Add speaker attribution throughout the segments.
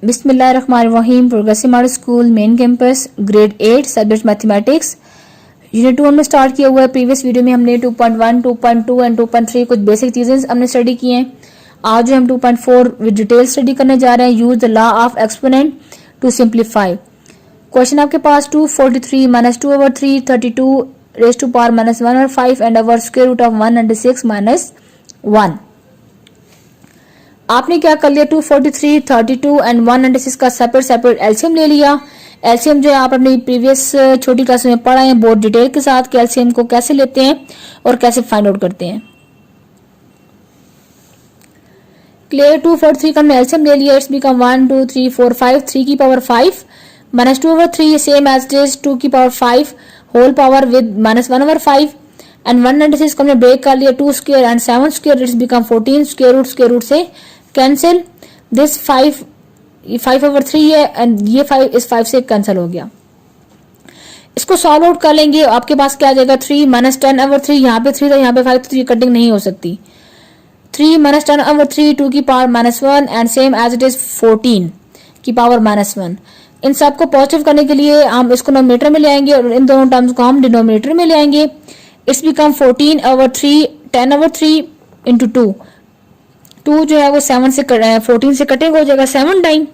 Speaker 1: बिस्मिल्लाहिर्रहमानिर्रहीम। Progressive model school main campus grade 8 subject mathematics unit 2 हमने start किया हुआ है। प्रीवियस वीडियो में हमने 2.1, 2.2 एंड 2.3 कुछ बेसिक चीजें हमने स्टडी की हैं। आज जो हम 2.4 विद डिटेल स्टडी करने जा रहे हैं। Use the law of exponent to simplify. Question आपके पास 243 minus 2/3 32 raise to power -1/5 and over square root of 196 -1। आपने क्या कर लिया, 243, 32 एंड 196 का सेपरेट एलसीएम ले लिया। एलसीएम जो है आप अपनी प्रीवियस छोटी क्लास में पढ़ा है बहुत डिटेल के साथ कि एलसीएम को कैसे लेते हैं और कैसे फाइंड आउट करते हैं। क्लियर, 243 का हमने एलसीएम ले लिया। इट्स बिकम 1 2 3 4 5 3 की power 5 minus 2/3 same as it is 2 की power 5 whole power with -1/5 and 196 को हमने ब्रेक कर लिया 2 square and 7 square. It's become 14 square root से कैंसिल दिस 5/3 है एंड ये 5 इस 5 से कैंसिल हो गया। इसको सॉल्व आउट कर लेंगे। आपके पास क्या आ जाएगा 3 माइनस 10/3। यहाँ पे 3 था, यहाँ पे 5 तो ये कटिंग नहीं हो सकती। 3 माइनस 10/3 2 की power -1 and same as it is 14 की पावर -1। इन सबको पॉजिटिव करने के लिए हम इसको नोमिनेटर में ले आएंगे और इन दोनों टर्म्स को हम डिनोमिनेटर में ले आएंगे। इट्स बिकम 14/3 10/3 इंटू 2 जो है वो 7 से 14 से कटेगा, हो जाएगा 7 टाइम।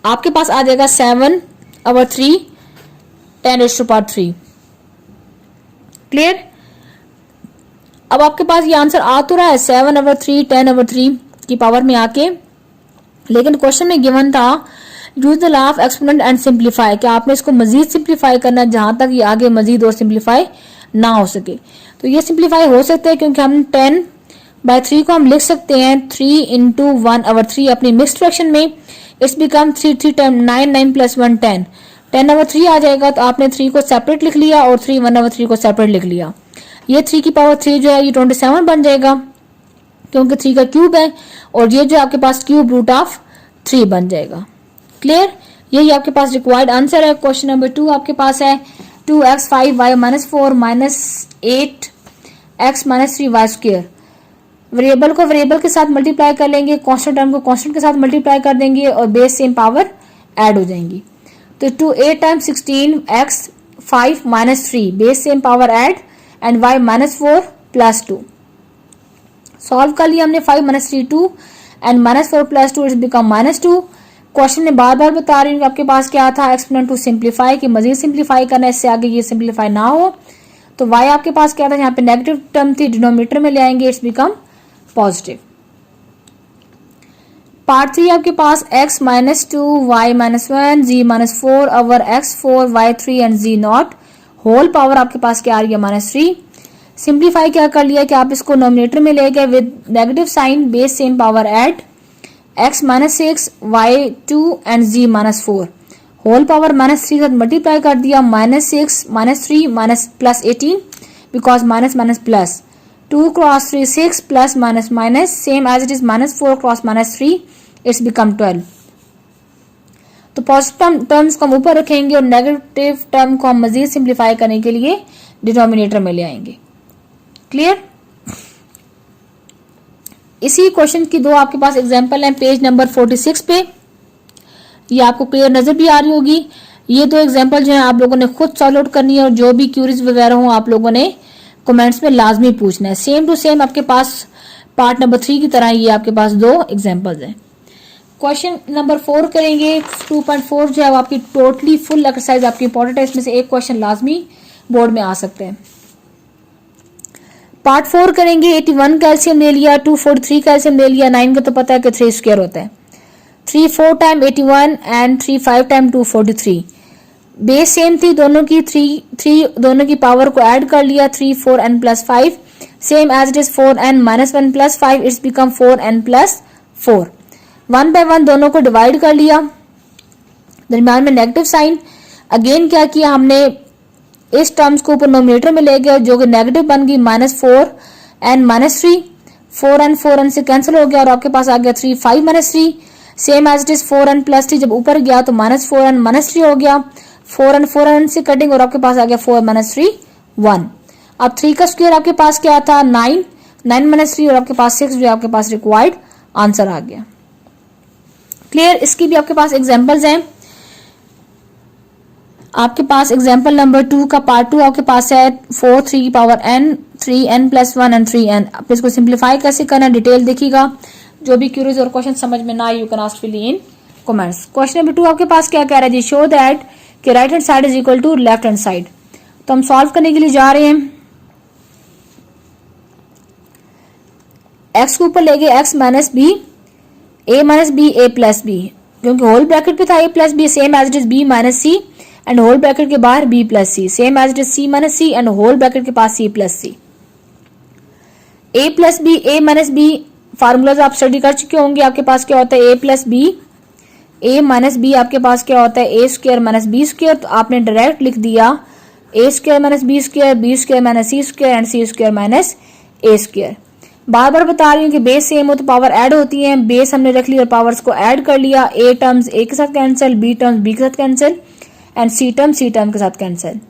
Speaker 1: आपके पास आ जाएगा 7/3 10⁻3। क्लियर। अब आपके पास ये आंसर आ तो रहा है 7/3 10/3 की पावर में आके, लेकिन क्वेश्चन में गिवन था use the law of exponent and simplify कि आपने इसको मजीद सिंप्लीफाई करना जहां तक ये आगे मजीद और सिंप्लीफाई ना हो सके। तो ये सिंप्लीफाई हो सकते हैं क्योंकि हम 10/3 को हम लिख सकते हैं 3 into 1/3 अपनी मिक्स्ड फ्रैक्शन में। इट्स बिकम 3 टाइम 9 9 + 1 10 10/3 आ जाएगा। तो आपने 3 को सेपरेट लिख लिया और 3 1/3 को सेपरेट लिख लिया। ये 3 की पावर 3 जो है ये 27 बन जाएगा क्योंकि 3 का क्यूब है और ये जो आपके पास क्यूब रूट ऑफ 3 बन जाएगा। क्लियर, यही आपके पास रिक्वायर्ड आंसर है। क्वेश्चन नंबर 2 आपके पास है 2x 5y -4 -8 x -3y square. Variable को वेरिएबल के साथ मल्टीप्लाई कर लेंगे, कांस्टेंट टर्म को कांस्टेंट के साथ मल्टीप्लाई कर देंगे और बेस सेम पावर ऐड हो जाएंगी। तो 2 8 times 16 x 5 -3 base same power add and y -4 + 2। Solve कर लिया हमने 5 -3 2 एंड -4 + 2 इट्स बिकम -2। क्वेश्चन में बार बार बता रही हूँ आपके पास क्या था एक्सपोनेंट टू सिंप्लीफाई कि मजीद सिंप्लीफाई करना, इससे आगे ये सिंप्लीफाई ना हो। तो y आपके पास क्या था, यहाँ पे नेगेटिव टर्म थी, डिनोमिनेटर में ले आएंगे, इट्स बिकम पॉजिटिव। पार्ट 3 आपके पास x -2 y -1 z -4 over x 4 y 3 and z not whole power आपके पास क्या आ रही है -3। सिंप्लीफाई क्या कर लिया कि आप इसको नोमिनेटर में ले गए with negative sign base same power add x -6 y 2 एंड z -4 होल पावर -3 साथ मल्टीप्लाई कर दिया -6 -3 +18 because minus plus 2 × 3 6 plus minus same as it is -4 × -3 it's become 12। तो पॉजिटिव टर्म्स को हम ऊपर रखेंगे और नेगेटिव टर्म को हम मजीद सिंप्लीफाई करने के लिए डिनोमिनेटर में ले आएंगे। क्लियर। इसी क्वेश्चन की दो आपके पास एग्जांपल हैं पेज नंबर 46 पे। ये आपको क्लियर नजर भी आ रही होगी। ये दो एग्जांपल जो है आप लोगों ने खुद सॉल्व आउट करनी है और जो भी क्यूरीज वगैरह हो आप लोगों ने कमेंट्स में लाजमी पूछना है। सेम टू सेम आपके पास पार्ट नंबर 3 की तरह ये आपके पास दो एग्जांपल्स हैं। क्वेश्चन नंबर 4 करेंगे। 2.4 जो है वो आपकी टोटली फुल एक्सरसाइज आपकी इंपॉर्टेंट है, इसमें से एक क्वेश्चन लाजमी बोर्ड में आ सकते हैं। पार्ट 4 करेंगे। 81 कैल्शियम ले लिया, 243 कैल्शियम ले लिया, 9 का तो पता है कि 3 स्क्वायर होता है। 3 4 time 81 and 3 5 time 243 base same थी दोनों की, 3 दोनों की पावर को ऐड कर लिया 3 4 n + 5 same as it is 4n -1 + 5 it's become 4n + 4। 1 by 1 दोनों को डिवाइड कर लिया, दरम्यान में नेगेटिव साइन। अगेन क्या किया हमने, इस टर्म्स को ऊपर नोमिनेटर में ले गए जो कि नेगेटिव बन गई -4n -3 4n 4n से कैंसिल हो गया और आपके पास आ गया 3 5 -3 same as it is 4n + 3 जब ऊपर गया तो -4n -3 हो गया, 4n 4n से कटिंग और आपके पास आ गया 4 -3 1। अब 3 का स्क्वायर आपके पास क्या था 9 9 -3 और आपके पास 6 जो आपके पास रिक्वायर्ड आंसर आ गया। क्लियर। इसकी भी आपके पास एग्जांपल्स हैं। आपके पास एग्जांपल नंबर 2 का पार्ट 2 आपके पास है 4 3 की power n 3n + 1 and 3n। आप इसको सिंप्लीफाई कैसे करना डिटेल देखिएगा। जो भी क्यूरीज और क्वेश्चन समझ में ना आए you can ask fill in comments. Question number 2 आपके पास क्या कह रहा है जी, शो दैट कि right hand side is equal to left hand side. तो हम सॉल्व करने के लिए जा रहे हैं। एक्स के ऊपर लेंगे x minus B, a minus B, a plus B, क्योंकि होल ब्रैकेट पे था a plus B, same as it is b minus C, and whole bracket के बाहर b plus C, same as it is c minus C, and whole bracket के पास c plus C. a plus B, a minus B formulas आप study कर चुके होंगे। आपके पास क्या होता है a plus B, a minus B आपके पास क्या होता है a square minus B square. तो आपने डायरेक्ट लिख दिया a square minus B square, B square minus C square, and C square minus a square. बार बार बता रही हूँ कि बेस सेम हो तो पावर ऐड होती है। बेस हमने रख लिया और पावर्स को ऐड कर लिया। a टर्म्स a के साथ कैंसिल, b टर्म्स b के साथ कैंसिल, एंड c टर्म के साथ कैंसिल।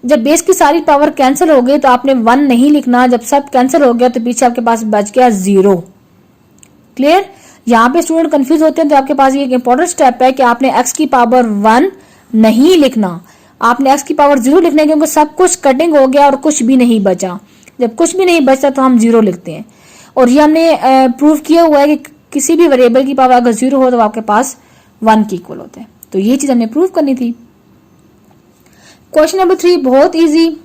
Speaker 1: जब बेस की सारी पावर कैंसिल हो गई तो आपने 1 नहीं लिखना। जब सब कैंसिल हो गया तो पीछे आपके पास बच गया 0। क्लियर। यहाँ पे स्टूडेंट कंफ्यूज होते हैं तो आपके पास ये एक इंपॉर्टेंट स्टेप है कि आपने x की पावर 1 नहीं लिखना, आपने x की पावर 0 लिखना है, क्योंकि सब कुछ कटिंग हो गया और कुछ भी नहीं बचा। जब कुछ भी नहीं बचता तो हम 0 लिखते हैं। और ये हमने प्रूव किया हुआ है कि किसी भी वेरिएबल की पावर अगर 0 हो तो आपके पास 1 के इक्वल होता है। तो ये चीज हमने प्रूव करनी थी। क्वेश्चन नंबर 3 बहुत इजी,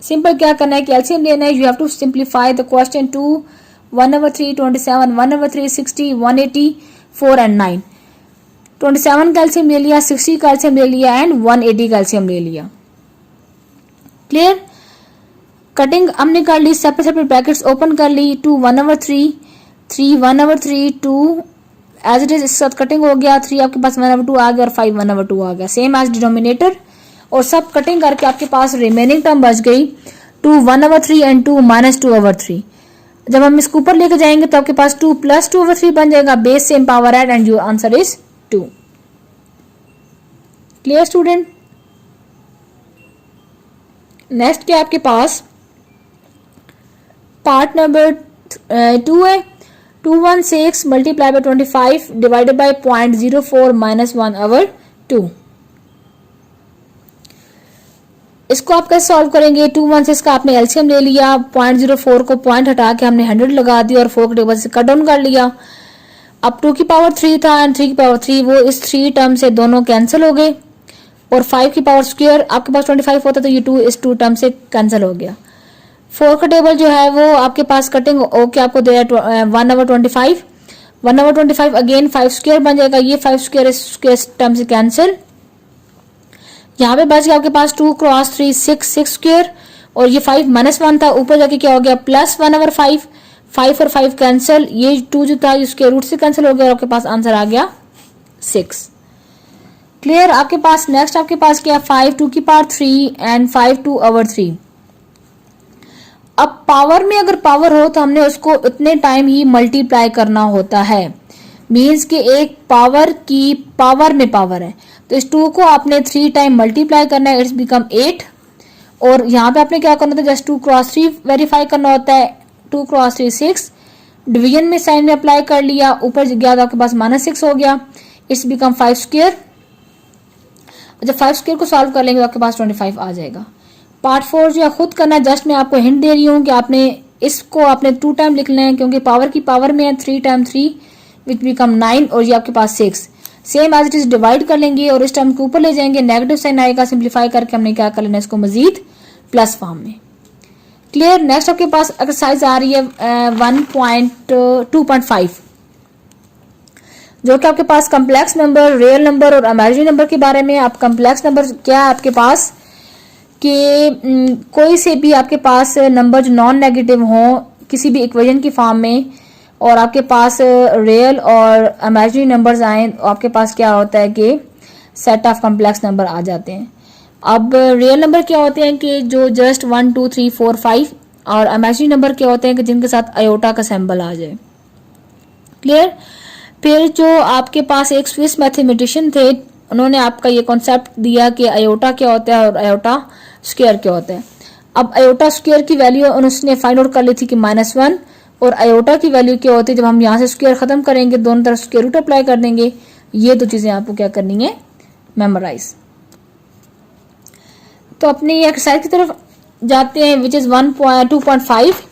Speaker 1: सिंपल। क्या करना है कि एलसीएम लेना है। You have to simplify the question to 1/3 27, 1/3 60, 180, 4 and 9। 27 का एलसीएम ले लिया, 60 का एलसीएम ले लिया, एंड 180 का एलसीएम ले लिया। क्लियर। कटिंग हमने कर ली, सेपरेट सेपरेट ब्रैकेट्स ओपन कर ली। 2 1/3, 3 1/3, 2 एज इट इज इसके साथ कटिंग हो गया। 3 आपके पास 1/2 आ गया और 5 1/2 आ गया, सेम एज डिनोमिनेटर। और सब कटिंग करके आपके पास रिमेनिंग टर्म बच गई 2 1/3 एंड 2 - 2/3। जब हम इसको ऊपर लेके जाएंगे तो आपके पास 2 + 2/3 बन जाएगा। Base same power add, and your answer is 2। Clear student. Next क्या आपके पास पार्ट नंबर 2 है। 216 मल्टीप्लाई बाय 25 डिवाइडेड बाय 0.04 - 1/2। इसको आप कैसे सॉल्व करेंगे। 216 का आपने एलसीएम ले लिया, 0.04 को पॉइंट हटा के हमने 100 लगा दिया और 4 के टेबल से कट डाउन कर लिया। अब 2 की पावर 3 था एंड 3 की पावर 3, वो इस 3 टर्म से दोनों कैंसिल हो गए। और 5 की पावर स्क्वायर आपके पास 25 होता तो ये 2 इस 2 टर्म से कैंसिल हो गया। 4 का टेबल जो है वो आपके पास कटिंग ओके आपको दे रहा है 1/25, 1/25 अगेन 5 स्क्वायर बन जाएगा। ये 5 स्क्वायर इस टर्म से कैंसिल। यहाँ पे बच गया आपके पास 2 × 3 6 स्क्वायर, और ये 5 - 1 था, ऊपर जाके क्या हो गया +1/5, 5 और 5 कैंसिल, ये 2 जो था इसके रूट से कैंसिल हो गया और आपके पास आंसर आ गया 6। क्लियर। आपके पास नेक्स्ट आपके पास क्या 5 2 की पावर 3 एंड 5 2/3। अब पावर में अगर पावर हो तो हमने उसको इतने टाइम ही मल्टीप्लाई करना होता है। मीन्स कि एक पावर की पावर में पावर है तो इस 2 को आपने 3 टाइम मल्टीप्लाई करना है, इट्स बिकम 8। और यहाँ पे आपने क्या करना होता है, जस्ट 2 × 3 वेरीफाई करना होता है। 2 × 3 6, डिवीजन में साइन में अप्लाई कर लिया, ऊपर गया तो आपके पास -6 हो गया, इट्स बिकम 5 स्क्वायर। जब 5 स्क्वायर को सॉल्व कर लेंगे तो आपके पास 25 आ जाएगा। पार्ट 4 जो है खुद करना, जस्ट मैं आपको हिंट दे रही हूँ कि आपने इसको आपने 2 टाइम लिखना है, क्योंकि पावर की पावर में है 3 × 3 विच बिकम 9, और ये आपके पास 6। Same as it is divide कर लेंगे और इस टर्म के ऊपर ले जाएंगे, नेगेटिव साइन आएगा, सिंप्लीफाई करके हमने क्या कर लेना है इसको मजीद प्लस फॉर्म में। क्लियर। नेक्स्ट आपके पास एक्सरसाइज आ रही है 1.2.5, जो कि आपके पास कम्प्लेक्स नंबर, रियल नंबर और इमेजिनरी नंबर के बारे में। आप कम्प्लेक्स नंबर क्या है आपके पास कि कोई से भी आपके पास नंबर जो नॉन नेगेटिव हो किसी भी इक्वेशन की फॉर्म में, और आपके पास रियल और इमेजिनरी नंबर्स आए तो आपके पास क्या होता है कि सेट ऑफ कम्प्लेक्स नंबर आ जाते हैं। अब रियल नंबर क्या होते हैं कि जो जस्ट 1 2 3 4 5, और इमेजिनरी नंबर क्या होते हैं कि जिनके साथ आयोटा का सिंबल आ जाए। क्लियर। फिर जो आपके पास एक स्विस मैथमेटिशियन थे, उन्होंने आपका ये कॉन्सेप्ट दिया कि आयोटा क्या होता है और आयोटा स्क्वायर क्या होता है। अब आयोटा स्क्वायर की वैल्यू उसने फाइंड आउट कर ली थी कि -1, और आयोटा की वैल्यू क्या होती है जब हम यहाँ से स्क्वायर खत्म करेंगे, दोनों तरफ स्क्वायर रूट अप्लाई कर देंगे। ये दो चीजें आपको क्या करनी है, मेमोराइज। तो अपनी एक्सरसाइज की तरफ जाते हैं, विच इज 1.2.5।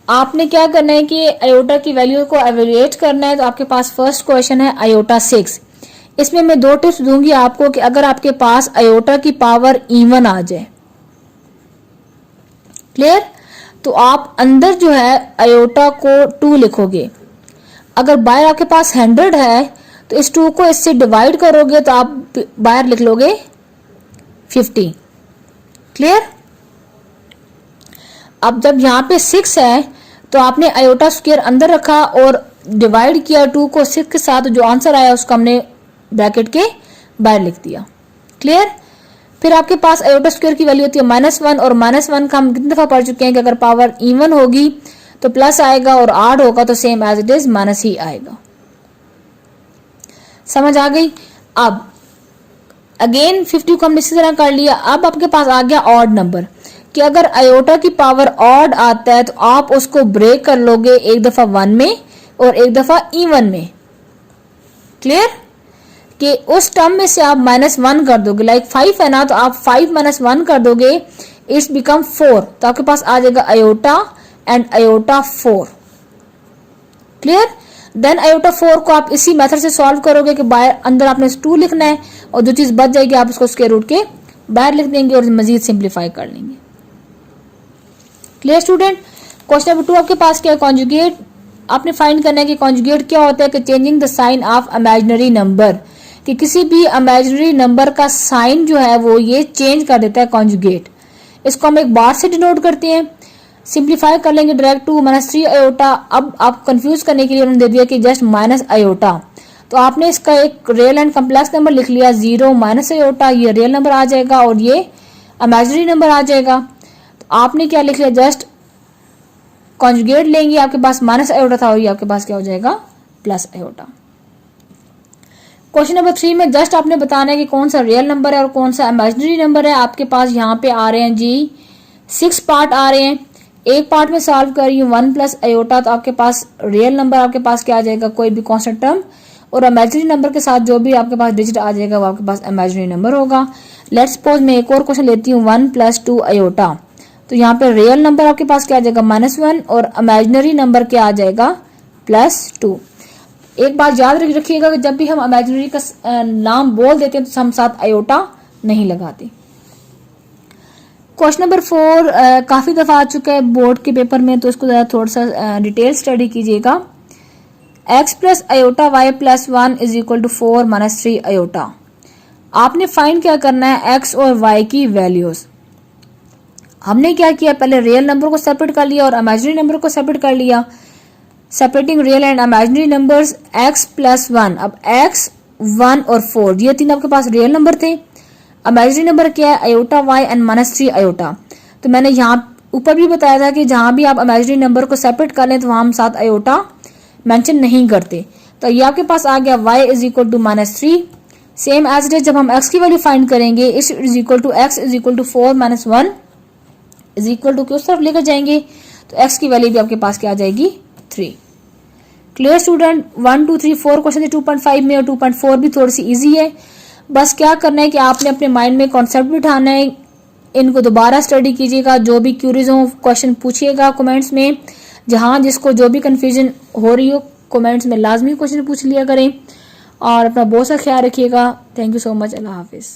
Speaker 1: आपने क्या करना है कि आयोटा की वैल्यू को एवेल्युएट करना है। तो आपके पास फर्स्ट क्वेश्चन है आयोटा 6। इसमें मैं 2 टिप्स दूंगी आपको कि अगर आपके पास आयोटा की पावर इवन आ जाए, क्लियर, तो आप अंदर जो है आयोटा को 2 लिखोगे। अगर बाहर आपके पास 100 है तो इस 2 को इससे डिवाइड करोगे तो आप बाहर लिख लोगे 50, क्लियर। अब जब यहाँ पे 6 है तो आपने आयोटा स्क्वायर अंदर रखा और डिवाइड किया 2 को 6 के साथ, जो आंसर आया उसको हमने ब्रैकेट के बाहर लिख दिया, क्लियर। फिर आपके पास आयोटा स्क्वायर की वैल्यू होती है -1, और -1 का हम कितनी दफा पढ़ चुके हैं कि अगर पावर इवन होगी तो प्लस आएगा और आड होगा तो same as it is minus ही आएगा। समझ आ गई। अब अगेन 50 को हमने इसी तरह कर लिया। अब आपके पास आ गया ऑड नंबर, कि अगर आयोटा की पावर ऑड आता है तो आप उसको ब्रेक कर लोगे, एक दफा 1 में और एक दफा इवन में, क्लियर, कि उस टर्म में से आप -1 कर दोगे। लाइक 5 है ना, तो आप 5 - 1 कर दोगे, इट्स बिकम 4। तो आपके पास आ जाएगा iota and iota 4, clear. Then iota 4 को आप इसी मेथड से सॉल्व करोगे कि बाहर अंदर आपने 2 लिखना है और जो चीज बच जाएगी आप उसको स्क्वायर रूट के बाहर लिख देंगे और मजीद सिंप्लीफाई कर लेंगे, क्लियर स्टूडेंट। क्वेश्चन नंबर 2 आपके पास क्या है, कॉन्जुगेट। आपने फाइंड करना है कि कॉन्जुगेट क्या होता है, कि changing the sign of imaginary number, कि किसी भी इमेजिनरी नंबर का साइन जो है वो ये चेंज कर देता है कॉन्जुगेट। इसको हम एक बार से डिनोट करते हैं। सिंप्लीफाई कर लेंगे डायरेक्ट 2 - 3 आयोटा। अब आप कंफ्यूज करने के लिए उन्होंने दे दिया कि जस्ट माइनस आयोटा, तो आपने इसका एक रियल एंड कम्प्लेक्स नंबर लिख लिया 0 - आयोटा, ये रियल नंबर आ जाएगा और ये इमेजिनरी नंबर आ जाएगा। तो आपने क्या लिख लिया, जस्ट कॉन्जुगेट लेंगे, आपके पास माइनस आयोटा था और ये आपके पास क्या हो जाएगा, प्लस आयोटा। क्वेश्चन नंबर 3 में जस्ट आपने बताना है कि कौन सा रियल नंबर है और कौन सा इमेजिनरी नंबर है। आपके पास यहाँ पे आ रहे हैं जी 6 पार्ट आ रहे हैं। एक पार्ट में सॉल्व कर रही हूँ 1 प्लस आयोटा, तो आपके पास रियल नंबर आपके पास क्या आ जाएगा, कोई भी कांस्टेंट टर्म, और इमेजिनरी नंबर के साथ जो भी आपके पास डिजिट आ जाएगा वो आपके पास इमेजिनरी नंबर होगा। लेट्स सपोज मैं एक और क्वेश्चन लेती हूँ 1 + 2 आयोटा, तो यहाँ पे रियल नंबर आपके पास क्या आ जाएगा -1 और इमेजिनरी नंबर क्या आ जाएगा +2। एक बात याद रखिएगा कि जब भी हम इमेजिनरी का नाम बोल देते हैं तो हम साथ आयोटा नहीं लगाते। क्वेश्चन नंबर 4 काफी दफा आ चुका है बोर्ड के पेपर में, तो इसको जरा थोड़ा सा डिटेल स्टडी कीजिएगा। x + iota y + 1 = 4 - 3 iota. आपने फाइंड क्या करना है, x और y की वैल्यूज। हमने क्या किया, पहले रियल नंबर को सेपरेट कर लिया और इमेजिनरी नंबर को सेपरेट कर लिया। Separating real and imaginary numbers, x + 1। अब x, 1 और 4 ये 3 आपके पास रियल नंबर थे। इमेजिनरी नंबर क्या है, आयोटा y एंड -3 आयोटा। तो मैंने यहाँ ऊपर भी बताया था कि जहां भी आप इमेजिनरी नंबर को सेपरेट कर लें तो वहां हम साथ आयोटा मेंशन नहीं करते। तो ये आपके पास आ गया y = -3। Same as it is जब हम x की वैल्यू फाइंड करेंगे, x = 4 - 1 = उस तरफ लेकर जाएंगे तो x की वैल्यू भी आपके पास क्या आ जाएगी, 3। Clear student. 1, 2, 3, 4 क्वेश्चन थे 2.5 में, और 2.4 भी थोड़ी सी इजी है। बस क्या करना है कि आपने अपने माइंड में कॉन्सेप्ट बिठाना है, इनको दोबारा स्टडी कीजिएगा। जो भी क्यूरीज हो क्वेश्चन पूछिएगा कमेंट्स में, जहां जिसको जो भी कंफ्यूजन हो रही हो कमेंट्स में लाजमी क्वेश्चन पूछ लिया करें, और अपना बहुत सा ख्याल रखिएगा। Thank you so much. Allah Hafiz.